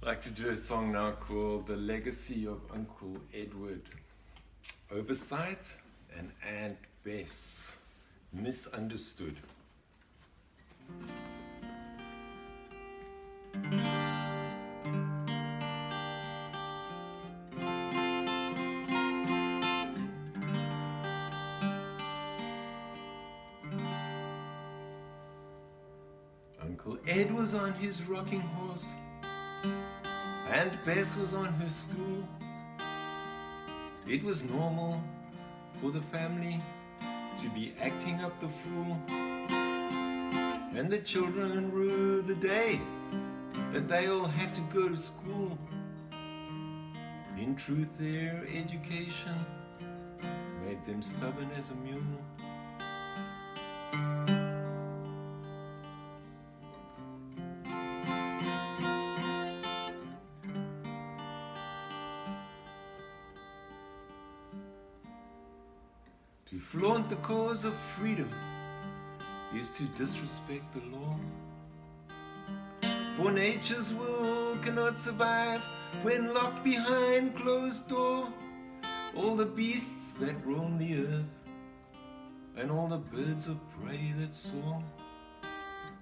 like to do a song now called The Legacy of Uncle Edward. Oversight and Aunt Bess, Misunderstood. Uncle Ed was on his rocking horse, Aunt Bess was on her stool. It was normal for the family to be acting up the fool, and the children rue the day that they all had to go to school. In truth, their education made them stubborn as a mule. To flaunt the cause of freedom is to disrespect the law. For nature's will cannot survive when locked behind closed door. All the beasts that roam the earth and all the birds of prey that soar,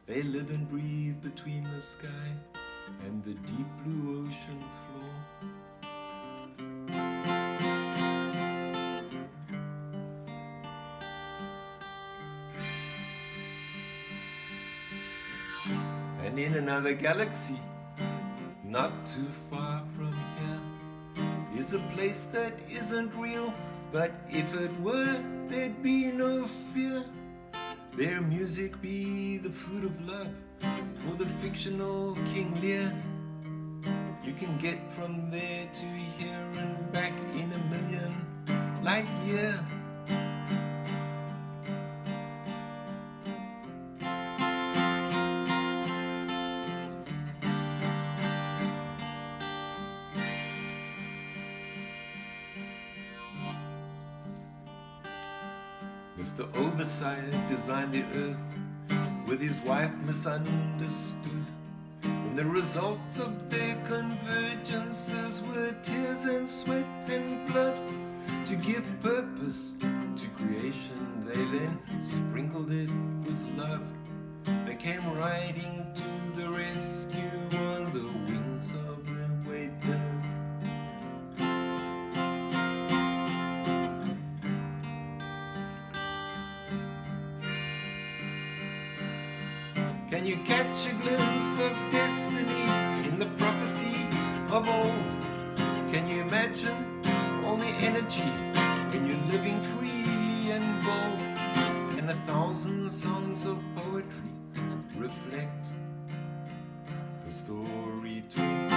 they live and breathe between the sky and the deep blue ocean floor. And in another galaxy, not too far from here, is a place that isn't real, but if it were, there'd be no fear. Their music be the food of love for the fictional King Lear. You can get from there to here and back in a million light year. Mr. Oversight designed the earth with his wife misunderstood, and the result of their convergences were tears and sweat and blood. To give purpose to creation, they then sprinkled it with love. They came riding to the rescue on the wings of a white dove. Can you catch a glimpse of destiny in the prophecy of old? Can you imagine all the energy when you're living free and bold? And 1,000 songs of poetry reflect the story told.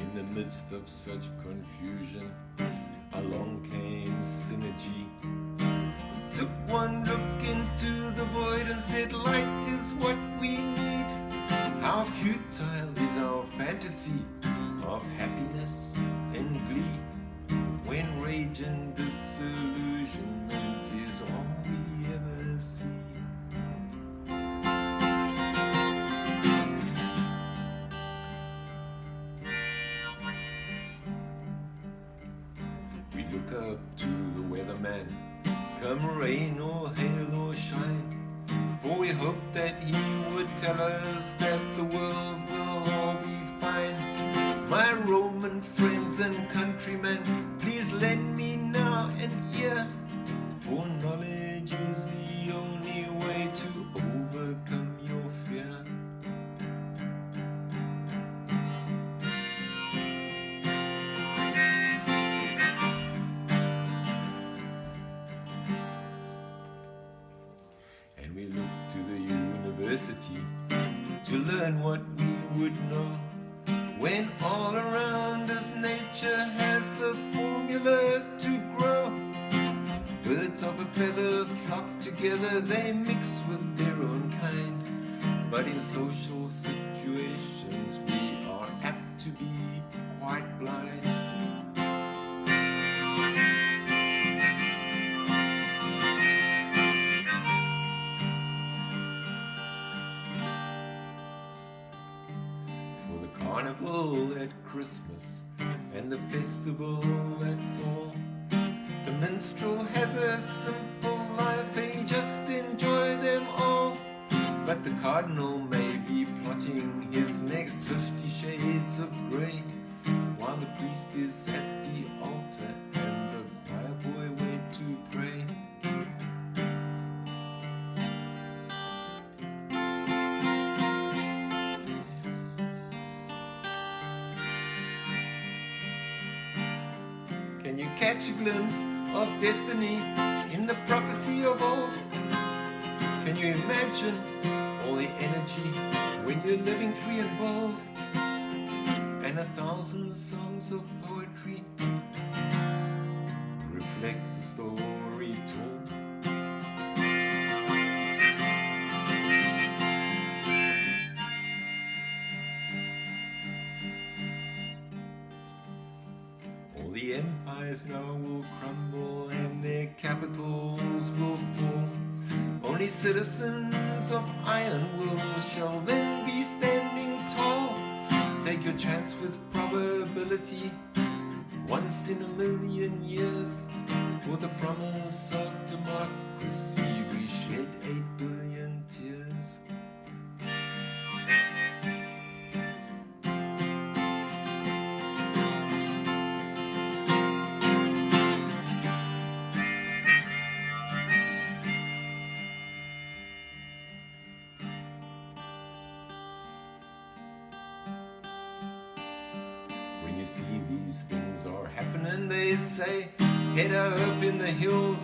In the midst of such confusion, along came synergy. Took one look into the void and said, light is what we need. How futile is our fantasy of happiness and glee, when rage and disillusionment is all we ever see. We look up to the weatherman, come rain or hail or shine, for we hope that he would tell us that the world will all be fine. My Roman friends and countrymen, please lend me now an ear, for knowledge is the only way to overcome your fear. And we look to the university to learn what we would know, when all around us nature has the formula to grow. Birds of a feather flock together, they mix with their own kind, but in social situations we are apt to be quite blind. at Christmas and the festival at fall. The minstrel has a simple life, he just enjoy them all. But the cardinal may be plotting his next 50 shades of grey, while the priest is at the altar and the choir boy wait to pray. Can you catch a glimpse of destiny in the prophecy of old? Can you imagine all the energy when you're living free and bold? And 1,000 songs of poetry reflect the story told. All the empires now will crumble and their capitals will fall. Only citizens of iron shall then be standing tall. Take your chance with probability, once in a million years. For the promise of democracy we shed 8 billion tears. When you see these things are happening, they say, head up in the hills.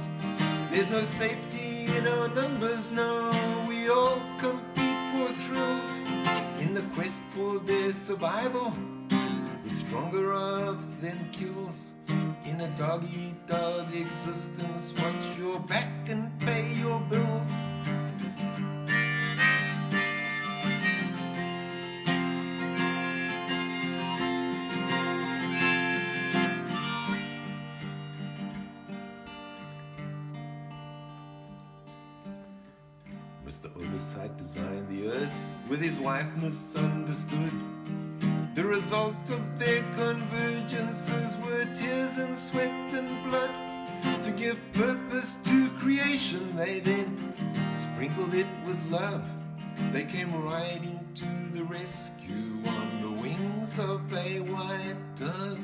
There's no safety in our numbers, no. We all compete for thrills in the quest for their survival. The stronger of them kills. In a dog-eat-dog existence, watch your back and pay your bills. Mr. Oversight designed the earth with his wife misunderstood. The result of their convergences were tears and sweat and blood. To give purpose to creation, they then sprinkled it with love. They came riding to the rescue on the wings of a white dove.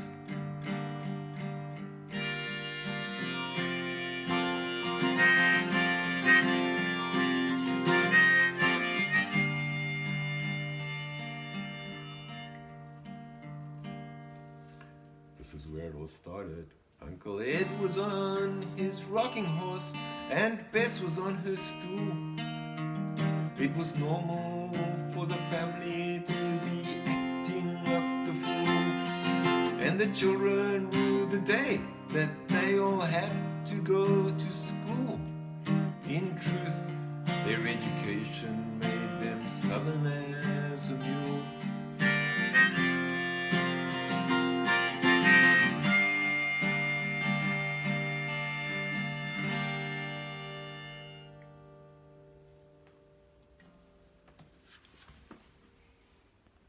This is where it all started. Uncle Ed was on his rocking horse and Bess was on her stool. It was normal for the family to be acting up the fool, and the children ruled the day that they all had to go to school. In truth, their education made them stubborn as a mule.